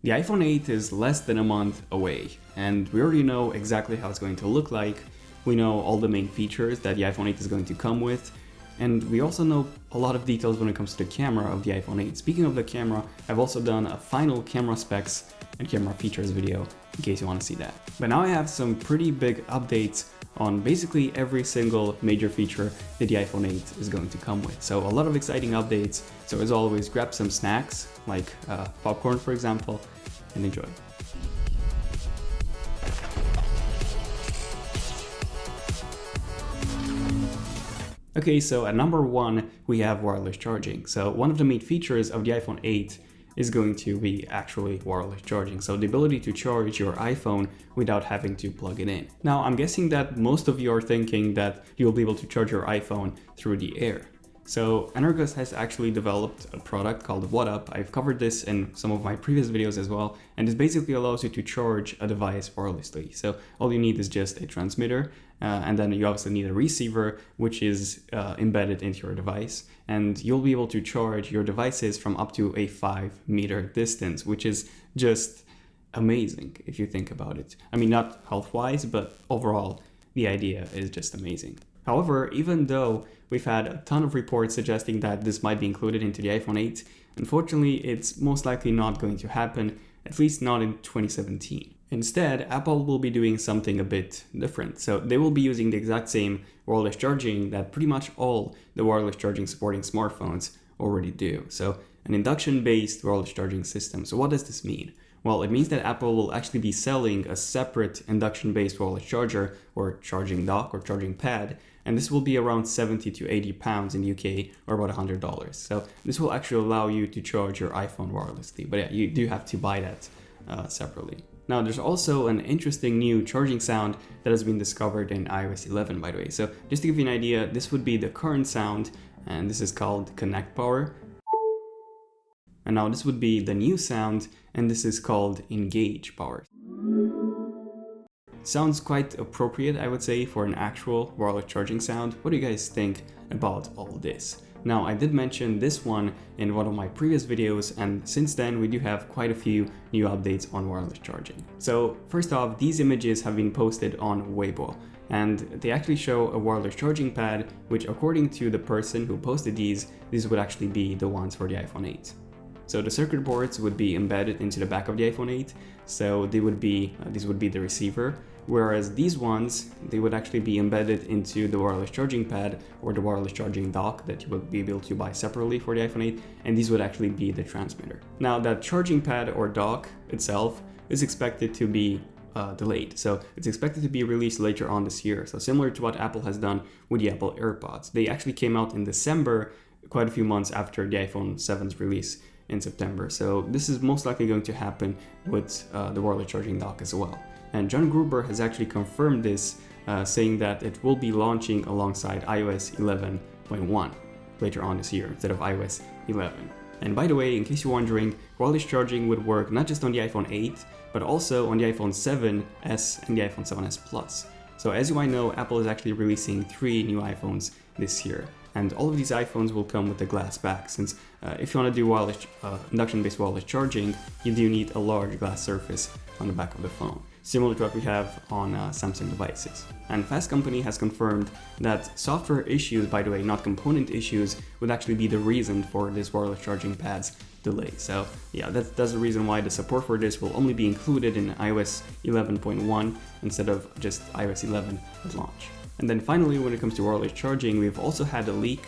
The iPhone 8 is less than a month away, and we already know exactly how it's going to look like. We know all the main features that the iPhone 8 is going to come with, and we also know a lot of details when it comes to the camera of the iPhone 8. Speaking of the camera, I've also done a final camera specs and camera features video in case you want to see that. But now I have some pretty big updates on basically every single major feature that the iPhone 8 is going to come with. So a lot of exciting updates. So as always, grab some snacks like popcorn, for example, and enjoy. Okay, so at number one, we have wireless charging. So one of the main features of the iPhone 8 is going to be actually wireless charging. So the ability to charge your iPhone without having to plug it in. Now, I'm guessing that most of you are thinking that you'll be able to charge your iPhone through the air. So Enquiries has actually developed a product called What Up. I've covered this in some of my previous videos as well, and this basically allows you to charge a device wirelessly. So all you need is just a transmitter, and then you obviously need a receiver, which is embedded into your device, and you'll be able to charge your devices from up to a 5-meter distance, which is just amazing if you think about it. I mean, not health-wise, but overall, the idea is just amazing. However, even though we've had a ton of reports suggesting that this might be included into the iPhone 8, unfortunately, it's most likely not going to happen, at least not in 2017. Instead, Apple will be doing something a bit different. So they will be using the exact same wireless charging that pretty much all the wireless charging supporting smartphones already do. So an induction-based wireless charging system. So what does this mean? Well, it means that Apple will actually be selling a separate induction-based wireless charger or charging dock or charging pad, and this will be around 70 to 80 pounds in the UK or about $100. So this will actually allow you to charge your iPhone wirelessly, but yeah, you do have to buy that separately. Now, there's also an interesting new charging sound that has been discovered in iOS 11, by the way. So just to give you an idea, this would be the current sound, and this is called Connect Power. And now this would be the new sound, and this is called Engage Power. Sounds quite appropriate, I would say, for an actual wireless charging sound. What do you guys think about all this? Now, I did mention this one in one of my previous videos, and since then we do have quite a few new updates on wireless charging. So first off, these images have been posted on Weibo, and they actually show a wireless charging pad, which according to the person who posted these would actually be the ones for the iPhone 8. So the circuit boards would be embedded into the back of the iPhone 8, so these would be the receiver, whereas these ones, they would actually be embedded into the wireless charging pad or the wireless charging dock that you would be able to buy separately for the iPhone 8, and these would actually be the transmitter. Now, that charging pad or dock itself is expected to be delayed. So it's expected to be released later on this year. So similar to what Apple has done with the Apple AirPods. They actually came out in December, quite a few months after the iPhone 7's release in September. So this is most likely going to happen with the wireless charging dock as well. And John Gruber has actually confirmed this, saying that it will be launching alongside iOS 11.1 later on this year instead of iOS 11. And by the way, in case you're wondering, wireless charging would work not just on the iPhone 8, but also on the iPhone 7s and the iPhone 7s Plus. So as you might know, Apple is actually releasing 3 new iPhones this year. And all of these iPhones will come with a glass back, since if you want to do wireless, induction-based wireless charging, you do need a large glass surface on the back of the phone, similar to what we have on Samsung devices. And Fast Company has confirmed that software issues, by the way, not component issues, would actually be the reason for this wireless charging pad's delay. So yeah, that's the reason why the support for this will only be included in iOS 11.1 instead of just iOS 11 at launch. And then finally, when it comes to wireless charging, we've also had a leak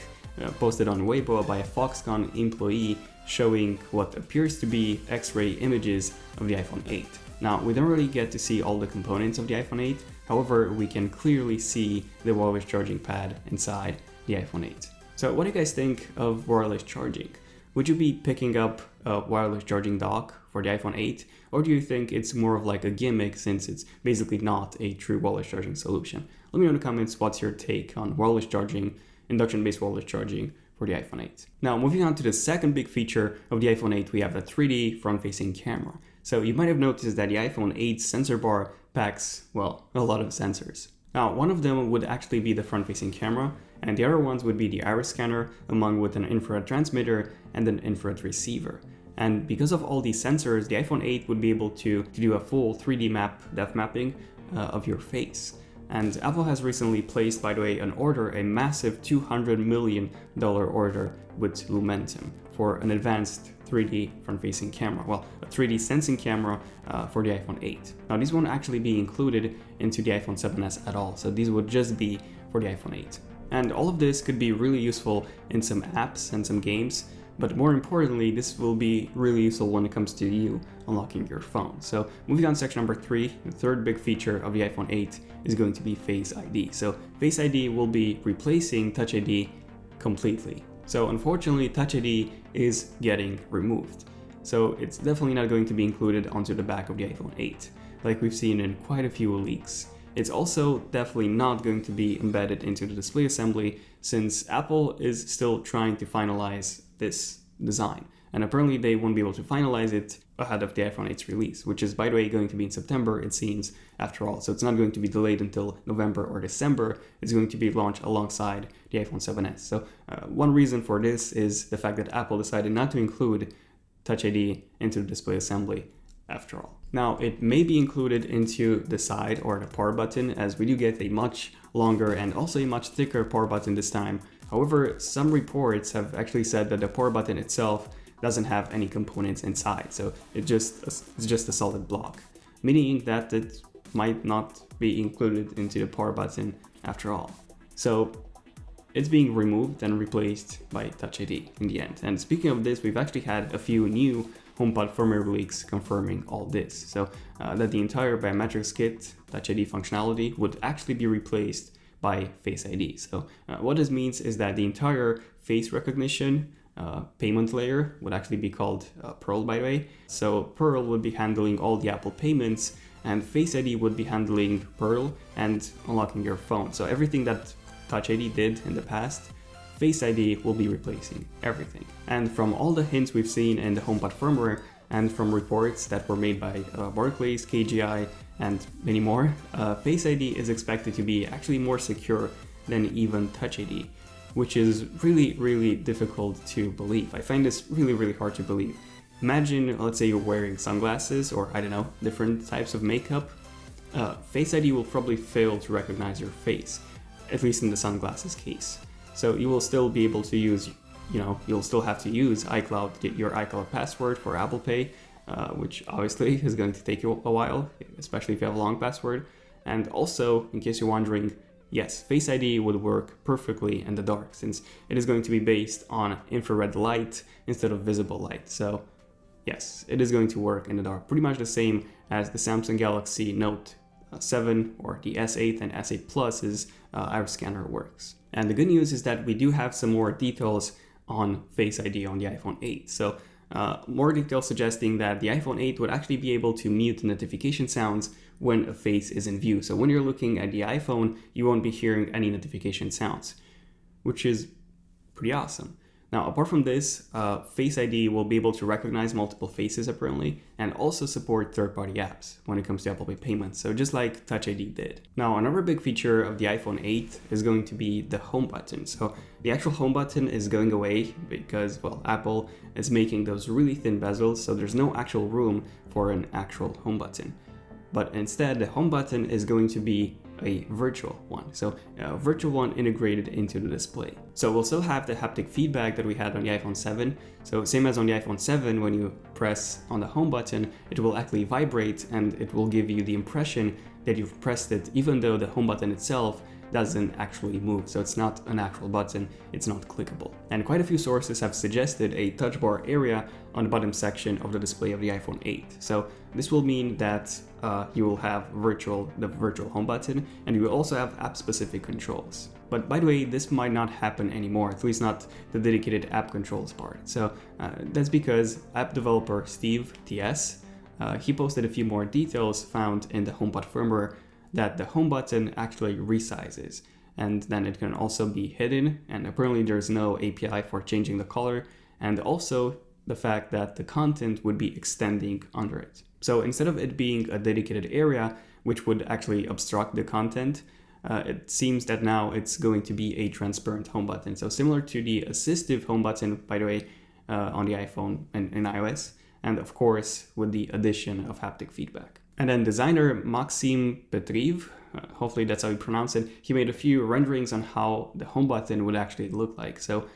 posted on Weibo by a Foxconn employee showing what appears to be X-ray images of the iPhone 8. Now, we don't really get to see all the components of the iPhone 8, however, we can clearly see the wireless charging pad inside the iPhone 8. So what do you guys think of wireless charging? Would you be picking up a wireless charging dock for the iPhone 8, or do you think it's more of like a gimmick since it's basically not a true wireless charging solution? Let me know in the comments what's your take on wireless charging, induction-based wireless charging for the iPhone 8. Now, moving on to the second big feature of the iPhone 8, we have a 3D front-facing camera. So you might have noticed that the iPhone 8 sensor bar packs, well, a lot of sensors. Now, one of them would actually be the front-facing camera, and the other ones would be the iris scanner, along with an infrared transmitter and an infrared receiver. And because of all these sensors, the iPhone 8 would be able to do a full 3D depth mapping of your face. And Apple has recently placed, by the way, a massive $200 million order with Lumentum for an advanced 3D front-facing camera, well, a 3D sensing camera for the iPhone 8. Now, these won't actually be included into the iPhone 7s at all, so these would just be for the iPhone 8. And all of this could be really useful in some apps and some games, but more importantly, this will be really useful when it comes to you unlocking your phone. So moving on to section number 3, the third big feature of the iPhone 8 is going to be Face ID. So Face ID will be replacing Touch ID completely. So unfortunately, Touch ID is getting removed. So it's definitely not going to be included onto the back of the iPhone 8, like we've seen in quite a few leaks. It's also definitely not going to be embedded into the display assembly, since Apple is still trying to finalize this design. And apparently they won't be able to finalize it ahead of the iPhone 8's release, which is, by the way, going to be in September, it seems, after all. So it's not going to be delayed until November or December. It's going to be launched alongside the iPhone 7s. So one reason for this is the fact that Apple decided not to include Touch ID into the display assembly after all. Now, it may be included into the side or the power button, as we do get a much longer and also a much thicker power button this time. However, some reports have actually said that the power button itself doesn't have any components inside, so it's just a solid block, meaning that it might not be included into the power button after all. So it's being removed and replaced by Touch ID in the end. And speaking of this, we've actually had a few new HomePod firmware leaks confirming all this. So that the entire biometrics kit Touch ID functionality would actually be replaced by Face ID. So what this means is that the entire face recognition payment layer would actually be called Pearl, by the way. So Pearl would be handling all the Apple payments, and Face ID would be handling Pearl and unlocking your phone. So everything that Touch ID did in the past, Face ID will be replacing everything. And from all the hints we've seen in the HomePod firmware and from reports that were made by Barclays, KGI, and many more, Face ID is expected to be actually more secure than even Touch ID, which is really, really difficult to believe. I find this really, really hard to believe. Imagine, let's say you're wearing sunglasses or, I don't know, different types of makeup. Face ID will probably fail to recognize your face, at least in the sunglasses case. So you will still be able to use, you'll still have to use iCloud, your iCloud password for Apple Pay, which obviously is going to take you a while, especially if you have a long password. And also, in case you're wondering, yes, Face ID would work perfectly in the dark, since it is going to be based on infrared light instead of visible light. So yes, it is going to work in the dark, pretty much the same as the Samsung Galaxy Note 7 or the S8 and S8 Plus's iris scanner works. And the good news is that we do have some more details on Face ID on the iPhone 8. So more details suggesting that the iPhone 8 would actually be able to mute notification sounds when a face is in view. So when you're looking at the iPhone, you won't be hearing any notification sounds, which is pretty awesome. Now, apart from this, Face ID will be able to recognize multiple faces apparently, and also support third-party apps when it comes to Apple Pay payments, so just like Touch ID did. Now, another big feature of the iPhone 8 is going to be the home button. So the actual home button is going away because, well, Apple is making those really thin bezels, so there's no actual room for an actual home button. But instead, the home button is going to be a virtual one. So a virtual one integrated into the display. So we'll still have the haptic feedback that we had on the iPhone 7. So same as on the iPhone 7, when you press on the home button, it will actually vibrate and it will give you the impression that you've pressed it, even though the home button itself doesn't actually move. So it's not an actual button, it's not clickable. And quite a few sources have suggested a touch bar area on the bottom section of the display of the iPhone 8. So this will mean that you will have the virtual home button, and you will also have app-specific controls. But by the way, this might not happen anymore, at least not the dedicated app controls part. So that's because app developer Steve TS, he posted a few more details found in the HomePod firmware that the home button actually resizes, and then it can also be hidden, and apparently there's no API for changing the color, and also the fact that the content would be extending under it. So instead of it being a dedicated area which would actually obstruct the content, it seems that now it's going to be a transparent home button. So similar to the assistive home button, by the way, on the iPhone and in iOS, and of course with the addition of haptic feedback. And then designer Maxim Petriv, hopefully that's how you pronounce it, he made a few renderings on how the home button would actually look like. So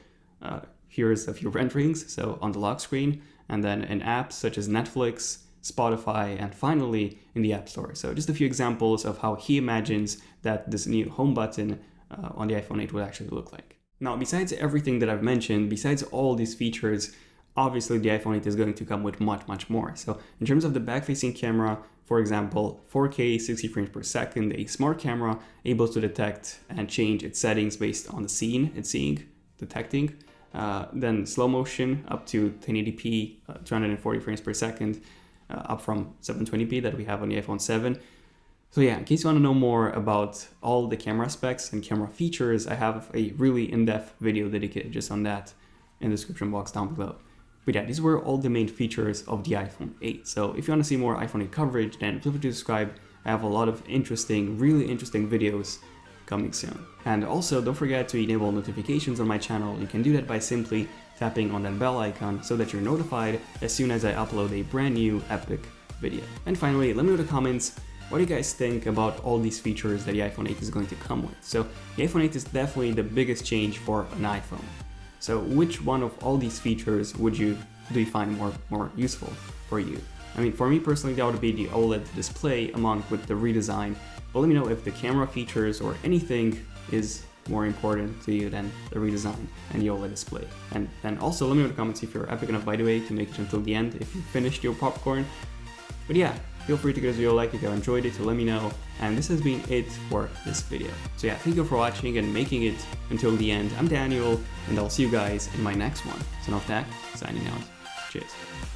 here's a few renderings, so on the lock screen, and then in apps such as Netflix, Spotify, and finally in the App Store. So just a few examples of how he imagines that this new home button on the iPhone 8 would actually look like. Now, besides everything that I've mentioned, besides all these features, obviously the iPhone 8 is going to come with much more. So in terms of the back-facing camera, for example, 4K 60 frames per second, a smart camera able to detect and change its settings based on the scene it's seeing, detecting. Then slow motion up to 1080p, 240 frames per second, up from 720p that we have on the iPhone 7. So yeah, in case you want to know more about all the camera specs and camera features, I have a really in-depth video dedicated just on that in the description box down below. But yeah, these were all the main features of the iPhone 8. So if you want to see more iPhone 8 coverage, then feel free to subscribe. I have a lot of really interesting videos coming soon. And also don't forget to enable notifications on my channel. You can do that by simply tapping on that bell icon so that you're notified as soon as I upload a brand new epic video. And finally, let me know in the comments, what do you guys think about all these features that the iPhone 8 is going to come with? So the iPhone 8 is definitely the biggest change for an iPhone. So which one of all these features do you find more useful for you? I mean, for me personally, that would be the OLED display along with the redesign. But let me know if the camera features or anything is more important to you than the redesign and the OLED display. And then also let me know in the comments if you're epic enough, by the way, to make it until the end if you finished your popcorn. But yeah, feel free to give this video a like if you enjoyed it to let me know. And this has been it for this video. So yeah, thank you for watching and making it until the end. I'm Daniel, and I'll see you guys in my next one. So enough that, signing out. Cheers.